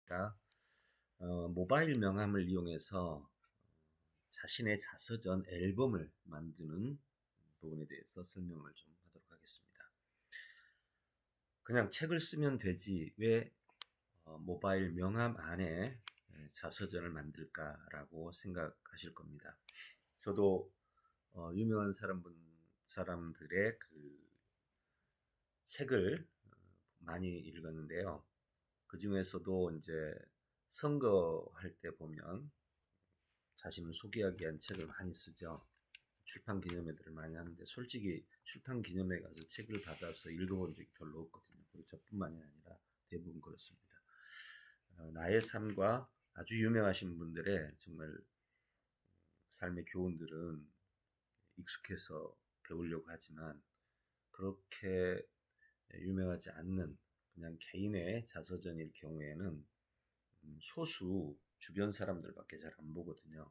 제가 모바일 명함을 이용해서 자신의 자서전 앨범을 만드는 부분에 대해서 설명을 좀 하도록 하겠습니다. 그냥 책을 쓰면 되지 왜 모바일 명함 안에 자서전을 만들까라고 생각하실 겁니다. 저도 유명한 사람들의 그 책을 많이 읽었는데요. 그 중에서도 이제 선거할 때 보면 자신을 소개하기 위한 책을 많이 쓰죠. 출판 기념회들을 많이 하는데 솔직히 출판 기념회 가서 책을 받아서 읽어본 적이 별로 없거든요. 그리고 저뿐만이 아니라 대부분 그렇습니다. 나의 삶과 아주 유명하신 분들의 정말 삶의 교훈들은 익숙해서 배우려고 하지만 그렇게 유명하지 않는 그냥 개인의 자서전일 경우에는 소수 주변 사람들밖에 잘 안 보거든요.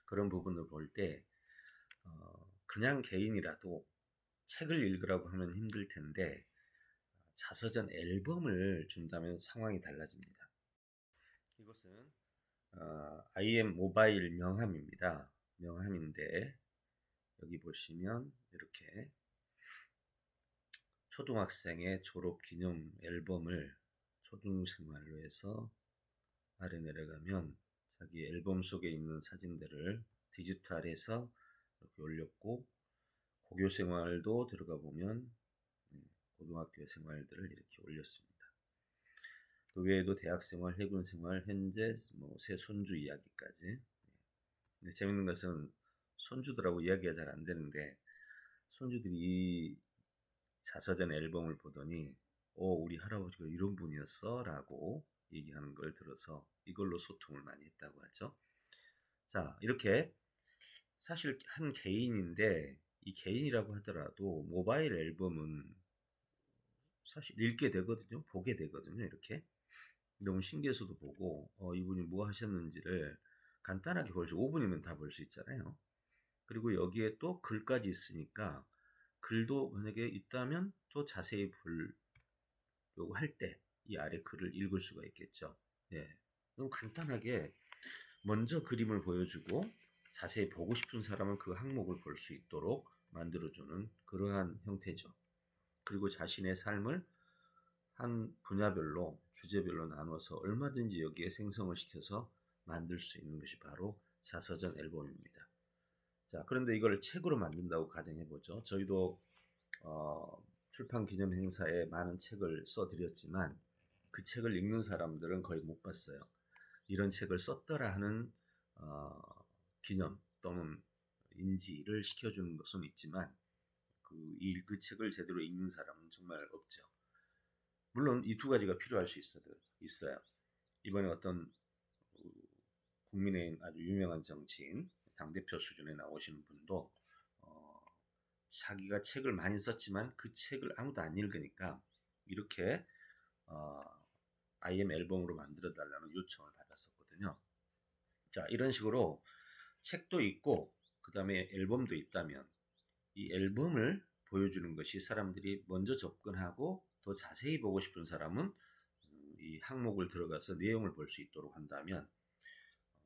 그런 부분을 볼 때 그냥 개인이라도 책을 읽으라고 하면 힘들 텐데 자서전 앨범을 준다면 상황이 달라집니다. 이것은 IM 모바일 명함입니다. 명함인데 여기 보시면 이렇게 초등학생의 졸업 기념 앨범을 초등생활로 해서 아래 내려가면 자기 앨범 속에 있는 사진들을 디지털해서 이렇게 올렸고 고교 생활도 들어가 보면 고등학교 생활들을 이렇게 올렸습니다. 그 외에도 대학 생활, 해군 생활, 현재 새 손주 이야기까지. 재밌는 것은 손주들하고 이야기가 잘 안 되는데 손주들이 이 자서전 앨범을 보더니 우리 할아버지가 이런 분이었어 라고 얘기하는 걸 들어서 이걸로 소통을 많이 했다고 하죠. 자, 이렇게 사실 한 개인인데 이 개인이라고 하더라도 모바일 앨범은 사실 읽게 되거든요. 보게 되거든요. 이렇게 너무 신기해서도 보고 이분이 뭐 하셨는지를 간단하게 볼 수 5분이면 다 볼 수 있잖아요. 그리고 여기에 또 글까지 있으니까 글도 만약에 있다면 또 자세히 보려고 할 때 이 아래 글을 읽을 수가 있겠죠. 예. 너무 간단하게 먼저 그림을 보여주고 자세히 보고 싶은 사람은 그 항목을 볼 수 있도록 만들어주는 그러한 형태죠. 그리고 자신의 삶을 한 분야별로 주제별로 나눠서 얼마든지 여기에 생성을 시켜서 만들 수 있는 것이 바로 자서전 앨범입니다. 자, 그런데 이걸 책으로 만든다고 가정해보죠. 저희도 출판 기념 행사에 많은 책을 써드렸지만 그 책을 읽는 사람들은 거의 못 봤어요. 이런 책을 썼더라 하는 기념 또는 인지를 시켜주는 것은 있지만 그 책을 제대로 읽는 사람은 정말 없죠. 물론 이 두 가지가 필요할 수 있어요. 이번에 어떤 국민의힘 아주 유명한 정치인 당대표 수준에 나오시는 분도 자기가 책을 많이 썼지만 그 책을 아무도 안 읽으니까 이렇게 IM 앨범으로 만들어 달라는 요청을 받았었거든요. 자, 이런 식으로 책도 있고 그 다음에 앨범도 있다면 이 앨범을 보여주는 것이 사람들이 먼저 접근하고 더 자세히 보고 싶은 사람은 이 항목을 들어가서 내용을 볼 수 있도록 한다면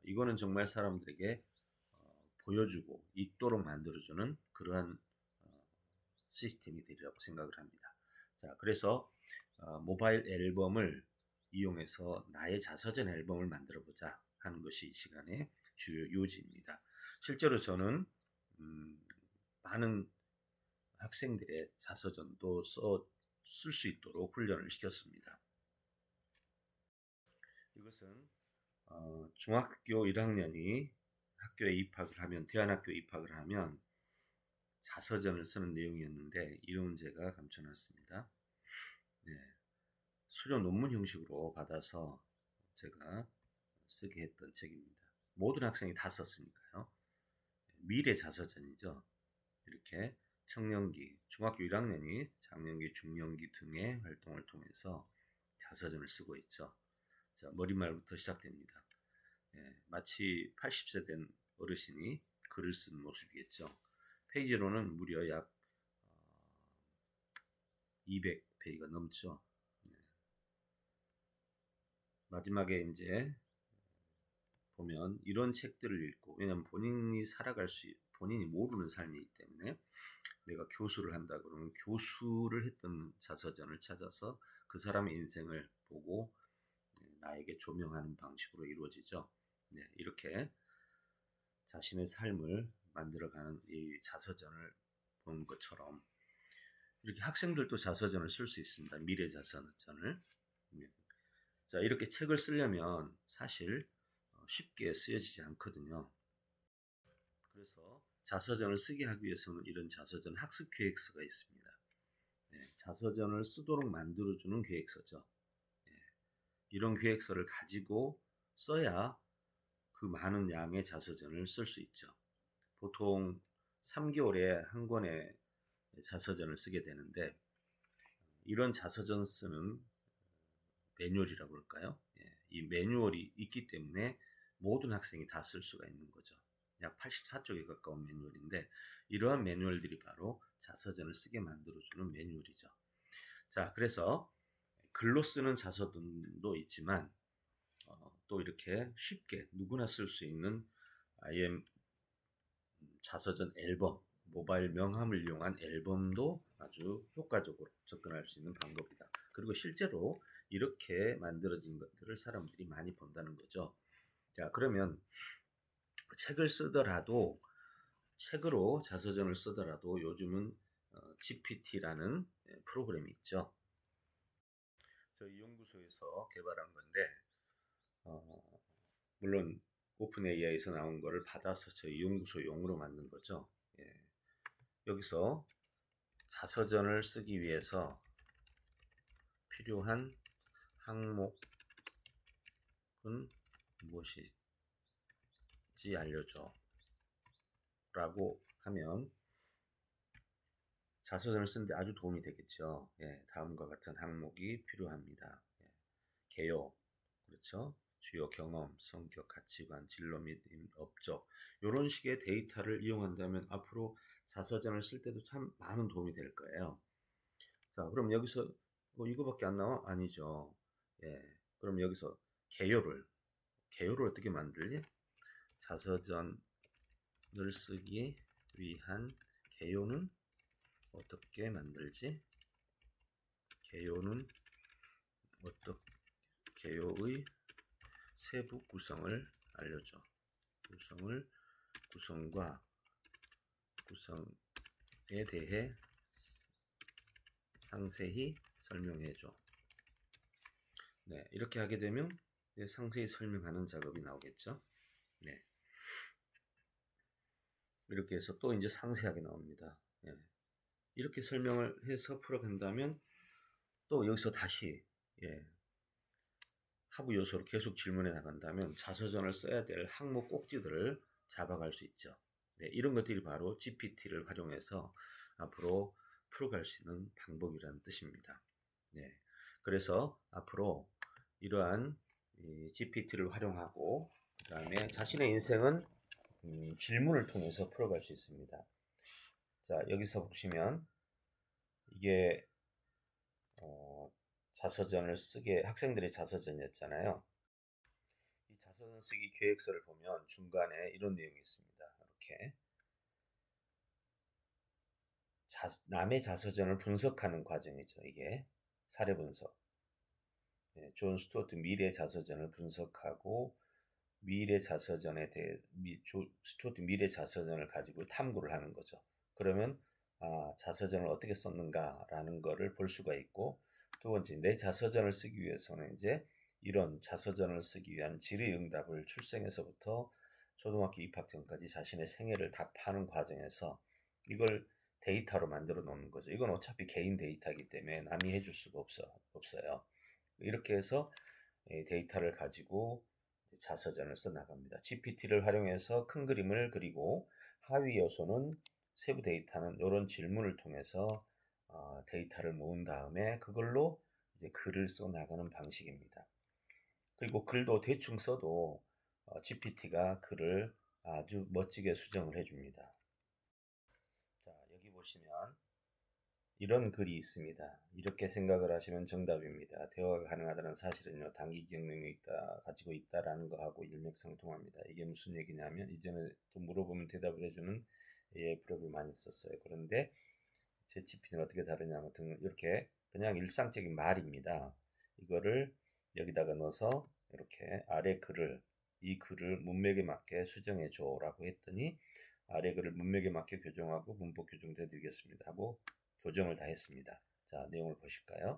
이거는 정말 사람들에게 보여주고 있도록 만들어주는 그러한 시스템이 되리라고 생각을 합니다. 자, 그래서 모바일 앨범을 이용해서 나의 자서전 앨범을 만들어 보자 하는 것이 이 시간의 주요 요지입니다. 실제로 저는 많은 학생들의 자서전도 쓸 수 있도록 훈련을 시켰습니다. 이것은 중학교 1학년이 학교에 입학을 하면 대안학교에 입학을 하면 자서전을 쓰는 내용이었는데 이런 제가 감춰놨습니다. 네, 수료 논문 형식으로 받아서 제가 쓰게 했던 책입니다. 모든 학생이 다 썼으니까요. 미래 자서전이죠. 이렇게 청년기, 중학교 1학년이 장년기, 중년기 등의 활동을 통해서 자서전을 쓰고 있죠. 자, 머리말부터 시작됩니다. 마치 80세 된 어르신이 글을 쓴 모습이겠죠. 페이지로는 무려 약 200페이지가 넘죠. 마지막에 이제 보면 이런 책들을 읽고, 왜냐하면 본인이 모르는 삶이기 때문에 내가 교수를 한다 그러면 교수를 했던 자서전을 찾아서 그 사람의 인생을 보고 나에게 조명하는 방식으로 이루어지죠. 네, 이렇게 자신의 삶을 만들어가는 이 자서전을 본 것처럼 이렇게 학생들도 자서전을 쓸 수 있습니다. 미래 자서전을. 네. 자, 이렇게 책을 쓰려면 사실 쉽게 쓰여지지 않거든요. 그래서 자서전을 쓰게 하기 위해서는 이런 자서전 학습 계획서가 있습니다. 네, 자서전을 쓰도록 만들어주는 계획서죠. 네, 이런 계획서를 가지고 써야 그 많은 양의 자서전을 쓸 수 있죠. 보통 3개월에 한 권의 자서전을 쓰게 되는데, 이런 자서전 쓰는 매뉴얼이라고 할까요? 예, 이 매뉴얼이 있기 때문에 모든 학생이 다 쓸 수가 있는 거죠. 약 84쪽에 가까운 매뉴얼인데, 이러한 매뉴얼들이 바로 자서전을 쓰게 만들어주는 매뉴얼이죠. 자, 그래서 글로 쓰는 자서전도 있지만 또 이렇게 쉽게 누구나 쓸 수 있는 IM 자서전 앨범, 모바일 명함을 이용한 앨범도 아주 효과적으로 접근할 수 있는 방법이다. 그리고 실제로 이렇게 만들어진 것들을 사람들이 많이 본다는 거죠. 자, 그러면 책으로 자서전을 쓰더라도 요즘은 GPT라는 프로그램이 있죠. 저희 연구소에서 개발한 건데, 물론 오픈 AI에서 나온 거를 받아서 저희 연구소용으로 만든 거죠. 예. 여기서 자서전을 쓰기 위해서 필요한 항목은 무엇인지 알려줘 라고 하면 자서전을 쓰는데 아주 도움이 되겠죠. 예, 다음과 같은 항목이 필요합니다. 예, 개요, 그렇죠? 주요 경험, 성격, 가치관, 진로 및 업적, 이런 식의 데이터를 이용한다면 앞으로 자서전을 쓸 때도 참 많은 도움이 될 거예요. 자, 그럼 여기서 이거밖에 안 나와? 아니죠. 예, 그럼 여기서 개요를 어떻게 만들지? 자서전을 쓰기 위한 개요는 어떻게 만들지? 개요는 개요의 세부 구성을 알려줘. 구성과 구성에 대해 상세히 설명해줘. 네, 이렇게 하게 되면 상세히 설명하는 작업이 나오겠죠. 네. 이렇게 해서 또 이제 상세하게 나옵니다. 네. 이렇게 설명을 해서 풀어간다면 또 여기서 다시 하부 요소로 계속 질문해 나간다면 자서전을 써야 될 항목 꼭지들을 잡아갈 수 있죠. 네, 이런 것들이 바로 GPT를 활용해서 앞으로 풀어갈 수 있는 방법이라는 뜻입니다. 네, 그래서 앞으로 이러한 GPT를 활용하고 그 다음에 자신의 인생은 질문을 통해서 풀어갈 수 있습니다. 자, 여기서 보시면 이게 자서전을 쓰게 학생들의 자서전이었잖아요. 이 자서전 쓰기 계획서를 보면 중간에 이런 내용이 있습니다. 이렇게 남의 자서전을 분석하는 과정이죠. 이게 사례 분석. 존 스튜어트 미래 자서전을 분석하고 스튜어트 미래 자서전을 가지고 탐구를 하는 거죠. 그러면 자서전을 어떻게 썼는가라는 거를 볼 수가 있고, 두 번째, 내 자서전을 쓰기 위해서는 이제 이런 자서전을 쓰기 위한 질의응답을 출생에서부터 초등학교 입학 전까지 자신의 생애를 답하는 과정에서 이걸 데이터로 만들어 놓는 거죠. 이건 어차피 개인 데이터이기 때문에 남이 해줄 수가 없어요. 이렇게 해서 데이터를 가지고 자서전을 써 나갑니다. GPT를 활용해서 큰 그림을 그리고 하위 요소는 세부 데이터는 이런 질문을 통해서 데이터를 모은 다음에 그걸로 이제 글을 써 나가는 방식입니다. 그리고 글도 대충 써도 GPT가 글을 아주 멋지게 수정을 해줍니다. 자, 여기 보시면 이런 글이 있습니다. 이렇게 생각을 하시면 정답입니다. 대화가 가능하다는 사실은요, 단기 기억 능력이 가지고 있다라는 거하고 일맥상통합니다. 이게 무슨 얘기냐면, 이제는 또 물어보면 대답을 해주는 AI 프로그램을 많이 썼어요. 그런데 챗GPT는 어떻게 다르냐, 아무튼 이렇게 그냥 일상적인 말입니다. 이거를 여기다가 넣어서 이렇게 이 글을 문맥에 맞게 수정해 줘라고 했더니, 아래 글을 문맥에 맞게 교정하고 문법 교정도 해드리겠습니다 하고 교정을 다 했습니다. 자, 내용을 보실까요?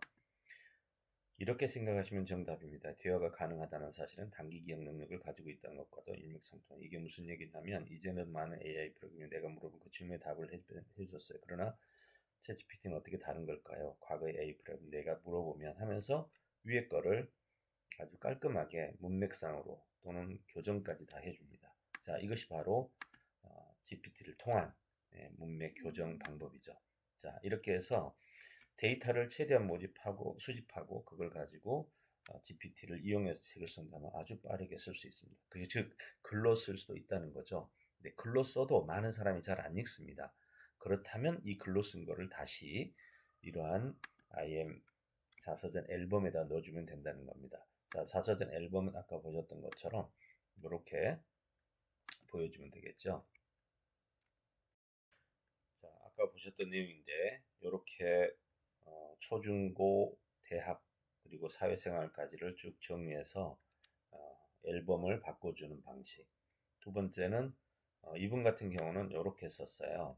이렇게 생각하시면 정답입니다. 대화가 가능하다는 사실은 단기 기억 능력을 가지고 있다는 것과도 일맥상통. 이게 무슨 얘기냐면, 이제는 많은 AI 프로그램이 내가 물어본 그 질문에 답을 해줬어요. 그러나 챗GPT는 어떻게 다른 걸까요? 과거의 AI 프로그램 내가 물어보면 하면서 위에 거를 아주 깔끔하게 문맥상으로 또는 교정까지 다 해줍니다. 자, 이것이 바로 GPT를 통한 문맥 교정 방법이죠. 자, 이렇게 해서 데이터를 최대한 모집하고 수집하고 그걸 가지고 GPT를 이용해서 책을 쓴다면 아주 빠르게 쓸 수 있습니다. 즉 글로 쓸 수도 있다는 거죠. 근데 글로 써도 많은 사람이 잘 안 읽습니다. 그렇다면 이 글로 쓴 거를 다시 이러한 IM 자서전 앨범에다 넣어주면 된다는 겁니다. 자, 자서전 앨범은 아까 보셨던 것처럼 이렇게 보여주면 되겠죠. 자, 아까 보셨던 내용인데 이렇게 초중고 대학 그리고 사회생활까지를 쭉 정리해서 앨범을 바꿔주는 방식. 두 번째는 이분 같은 경우는 이렇게 썼어요.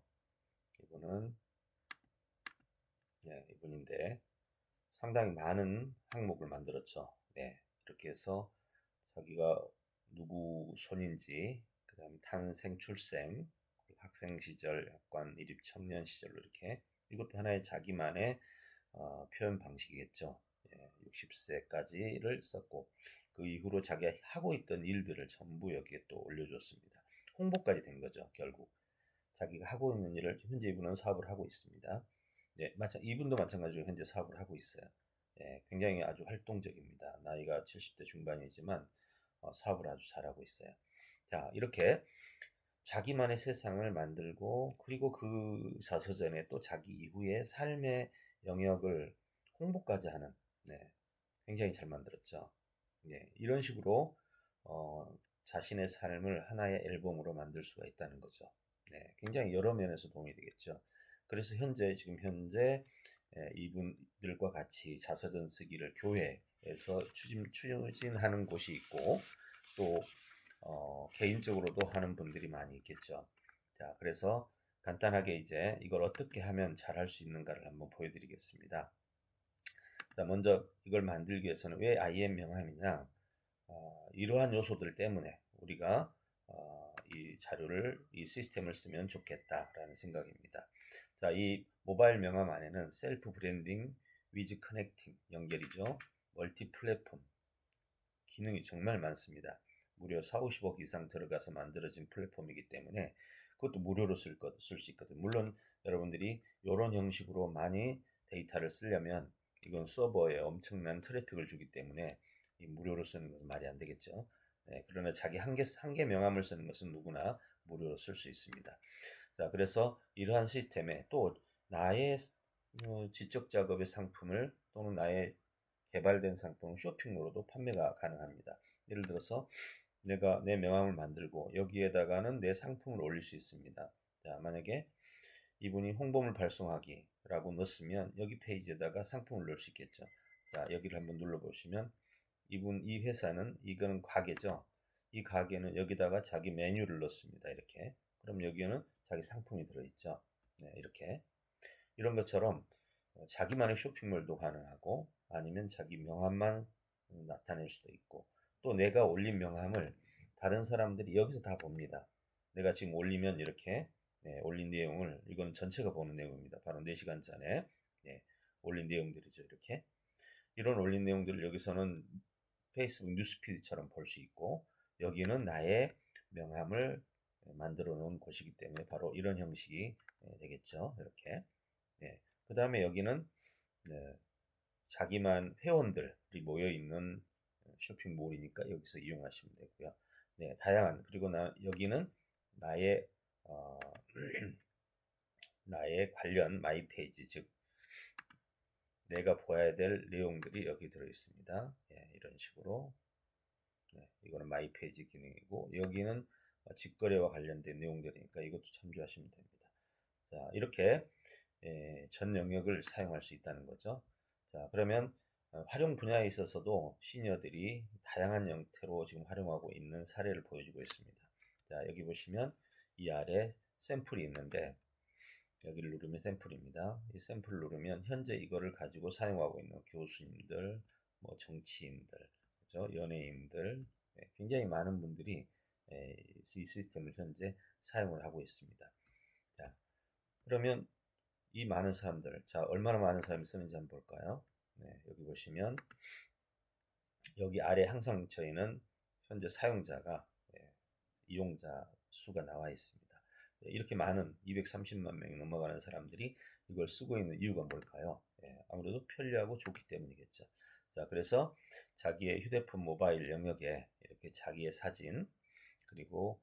이분은 이분인데 상당히 많은 항목을 만들었죠. 네, 이렇게 해서 자기가 누구 손인지, 그 다음에 탄생, 출생, 학생 시절, 약관, 일입, 청년 시절로 이렇게 이것도 하나의 자기만의 표현 방식이겠죠. 60세까지를 썼고 그 이후로 자기가 하고 있던 일들을 전부 여기에 또 올려줬습니다. 홍보까지 된 거죠. 결국 자기가 하고 있는 일을 현재 이분은 사업을 하고 있습니다. 네, 이분도 마찬가지로 현재 사업을 하고 있어요. 굉장히 아주 활동적입니다. 나이가 70대 중반이지만 사업을 아주 잘하고 있어요. 자, 이렇게 자기만의 세상을 만들고 그리고 그 자서전에 또 자기 이후의 삶의 영역을 홍보까지 하는 굉장히 잘 만들었죠. 이런 식으로 자신의 삶을 하나의 앨범으로 만들 수가 있다는 거죠. 굉장히 여러 면에서 도움이 되겠죠. 그래서 지금 현재 이분들과 같이 자서전 쓰기를 교회에서 추진하는 곳이 있고 또 개인적으로도 하는 분들이 많이 있겠죠. 자, 그래서 간단하게 이제 이걸 어떻게 하면 잘 할 수 있는가를 한번 보여드리겠습니다. 자, 먼저 이걸 만들기 위해서는 왜 IM 명함이냐? 이러한 요소들 때문에 우리가 이 시스템을 쓰면 좋겠다라는 생각입니다. 자, 이 모바일 명함 안에는 셀프 브랜딩, 위즈 커넥팅 연결이죠. 멀티 플랫폼 기능이 정말 많습니다. 무려 4, 50억 이상 들어가서 만들어진 플랫폼이기 때문에 그것도 무료로 쓸 수 있거든요. 물론 여러분들이 이런 형식으로 많이 데이터를 쓰려면 이건 서버에 엄청난 트래픽을 주기 때문에 이 무료로 쓰는 것은 말이 안 되겠죠. 그러나 자기 한 개 명함을 쓰는 것은 누구나 무료로 쓸 수 있습니다. 자, 그래서 이러한 시스템에 또 나의 지적 작업의 상품을 또는 나의 개발된 상품을 쇼핑으로도 판매가 가능합니다. 예를 들어서 내가 내 명함을 만들고 여기에다가는 내 상품을 올릴 수 있습니다. 자, 만약에 이분이 홍보물 발송하기라고 넣었으면 여기 페이지에다가 상품을 넣을 수 있겠죠. 자, 여기를 한번 눌러보시면 이 회사는 이거는 가게죠. 이 가게는 여기다가 자기 메뉴를 넣습니다. 이렇게. 그럼 여기에는 자기 상품이 들어있죠. 이렇게. 이런 것처럼 자기만의 쇼핑몰도 가능하고 아니면 자기 명함만 나타낼 수도 있고 또 내가 올린 명함을 다른 사람들이 여기서 다 봅니다. 내가 지금 올리면 이렇게 올린 내용을 이건 전체가 보는 내용입니다. 바로 4시간 전에 올린 내용들이죠. 이렇게 이런 올린 내용들을 여기서는 페이스북 뉴스피드처럼 볼 수 있고 여기는 나의 명함을 만들어 놓은 곳이기 때문에 바로 이런 형식이 되겠죠. 이렇게 그 다음에 여기는 자기만 회원들이 모여 있는 쇼핑몰이니까 여기서 이용하시면 되고요. 다양한 그리고 여기는 나의 나의 관련 마이 페이지 즉 내가 봐야 될 내용들이 여기 들어 있습니다. 예, 이런 식으로. 네, 이거는 마이 페이지 기능이고, 여기는 직거래와 관련된 내용들이니까 이것도 참조하시면 됩니다. 자, 이렇게 전 영역을 사용할 수 있다는 거죠. 자, 그러면 활용 분야에 있어서도 시니어들이 다양한 형태로 지금 활용하고 있는 사례를 보여주고 있습니다. 자, 여기 보시면 이 아래 샘플이 있는데, 여기를 누르면 샘플입니다. 이 샘플을 누르면 현재 이거를 가지고 사용하고 있는 교수님들, 뭐 정치인들, 그죠? 연예인들, 굉장히 많은 분들이 이 시스템을 현재 사용을 하고 있습니다. 자, 그러면 이 많은 사람들, 자, 얼마나 많은 사람이 쓰는지 한번 볼까요? 네, 여기 보시면 여기 아래 항상 저희는 현재 사용자가 이용자 수가 나와 있습니다. 이렇게 많은 230만 명이 넘어가는 사람들이 이걸 쓰고 있는 이유가 뭘까요? 아무래도 편리하고 좋기 때문이겠죠. 자, 그래서 자기의 휴대폰 모바일 영역에 이렇게 자기의 사진, 그리고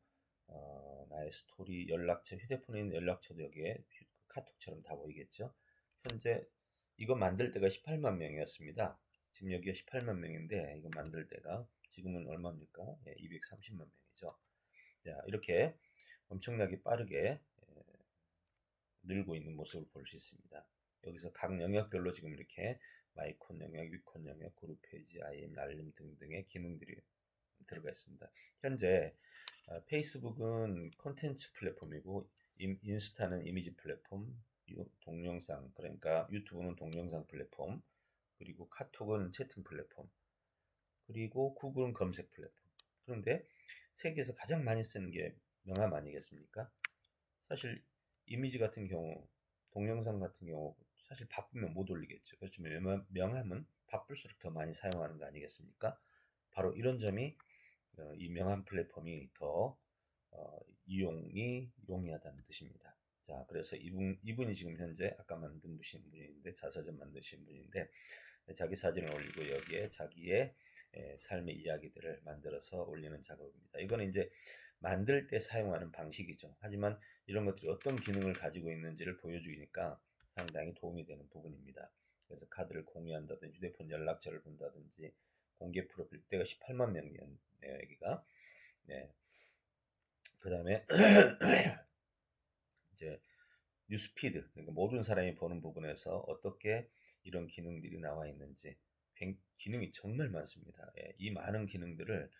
나의 스토리, 연락처, 휴대폰에 있는 연락처도 여기에 카톡처럼 다 보이겠죠. 현재 이거 만들 때가 18만 명이었습니다. 지금 여기가 18만 명인데 이거 만들 때가 지금은 얼마입니까? 230만 명이죠. 자, 이렇게 엄청나게 빠르게 늘고 있는 모습을 볼 수 있습니다. 여기서 각 영역별로 지금 이렇게 마이콘 영역, 위콘 영역, 그룹 페이지, IM, 알림 등등의 기능들이 들어가 있습니다. 현재 페이스북은 콘텐츠 플랫폼이고, 인스타는 이미지 플랫폼, 동영상, 그러니까 유튜브는 동영상 플랫폼, 그리고 카톡은 채팅 플랫폼, 그리고 구글은 검색 플랫폼. 그런데 세계에서 가장 많이 쓰는 게 명함 아니겠습니까? 사실 이미지 같은 경우, 동영상 같은 경우 사실 바쁘면 못 올리겠죠. 그렇지만 명함은 바쁠수록 더 많이 사용하는 거 아니겠습니까? 바로 이런 점이 이 명함 플랫폼이 더 이용이 용이하다는 뜻입니다. 자, 그래서 이분이 지금 현재 아까 만든 분인데, 자서전 만드신 분인데, 자기 사진을 올리고 여기에 자기의 삶의 이야기들을 만들어서 올리는 작업입니다. 이거는 이제 만들 때 사용하는 방식이죠. 하지만 이런 것들이 어떤 기능을 가지고 있는지를 보여주니까 상당히 도움이 되는 부분입니다. 그래서 카드를 공유한다든지, 휴대폰 연락처를 본다든지, 공개 프로필 때가 18만 명이었네요, 여기가. 네. 그 다음에 이제 뉴스피드, 그러니까 모든 사람이 보는 부분에서 어떻게 이런 기능들이 나와 있는지, 기능이 정말 많습니다. 이 많은 기능들을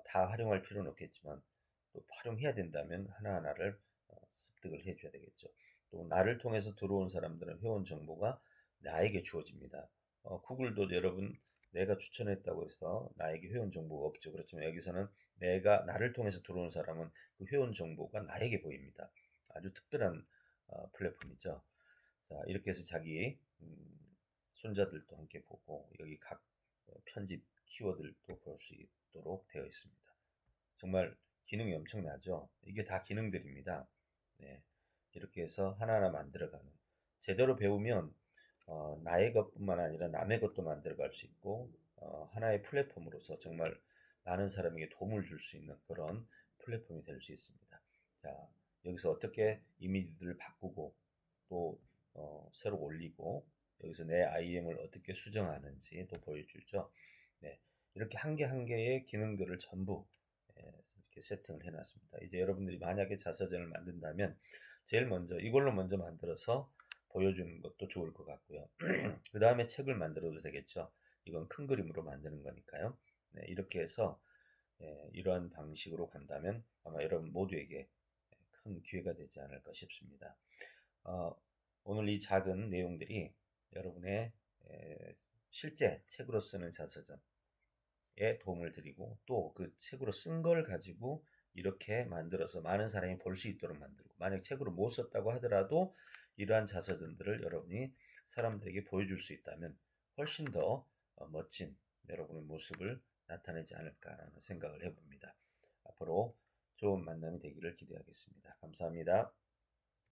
다 활용할 필요는 없겠지만 또 활용해야 된다면 하나하나를 습득을 해줘야 되겠죠. 또 나를 통해서 들어온 사람들은 회원 정보가 나에게 주어집니다. 구글도 여러분, 내가 추천했다고 해서 나에게 회원 정보가 없죠. 그렇지만 여기서는 나를 통해서 들어온 사람은 그 회원 정보가 나에게 보입니다. 아주 특별한 플랫폼이죠. 자, 이렇게 해서 자기 손자들도 함께 보고, 여기 각 편집 키워드도 볼 수 있도록 되어 있습니다. 정말 기능이 엄청나죠. 이게 다 기능들입니다. 네, 이렇게 해서 하나하나 만들어가는, 제대로 배우면 나의 것뿐만 아니라 남의 것도 만들어갈 수 있고, 하나의 플랫폼으로서 정말 많은 사람에게 도움을 줄 수 있는 그런 플랫폼이 될 수 있습니다. 자, 여기서 어떻게 이미지들을 바꾸고 또 새로 올리고, 여기서 내 IM을 어떻게 수정하는지 또 보여주죠. 네, 이렇게 한 개 한 개의 기능들을 전부 이렇게 세팅을 해놨습니다. 이제 여러분들이 만약에 자서전을 만든다면 제일 먼저 이걸로 먼저 만들어서 보여주는 것도 좋을 것 같고요. 그 다음에 책을 만들어도 되겠죠. 이건 큰 그림으로 만드는 거니까요. 네, 이렇게 해서 이러한 방식으로 간다면 아마 여러분 모두에게 큰 기회가 되지 않을까 싶습니다. 오늘 이 작은 내용들이 여러분의 실제 책으로 쓰는 자서전에 도움을 드리고, 또 그 책으로 쓴 걸 가지고 이렇게 만들어서 많은 사람이 볼 수 있도록 만들고, 만약 책으로 못 썼다고 하더라도 이러한 자서전들을 여러분이 사람들에게 보여줄 수 있다면 훨씬 더 멋진 여러분의 모습을 나타내지 않을까라는 생각을 해봅니다. 앞으로 좋은 만남이 되기를 기대하겠습니다. 감사합니다.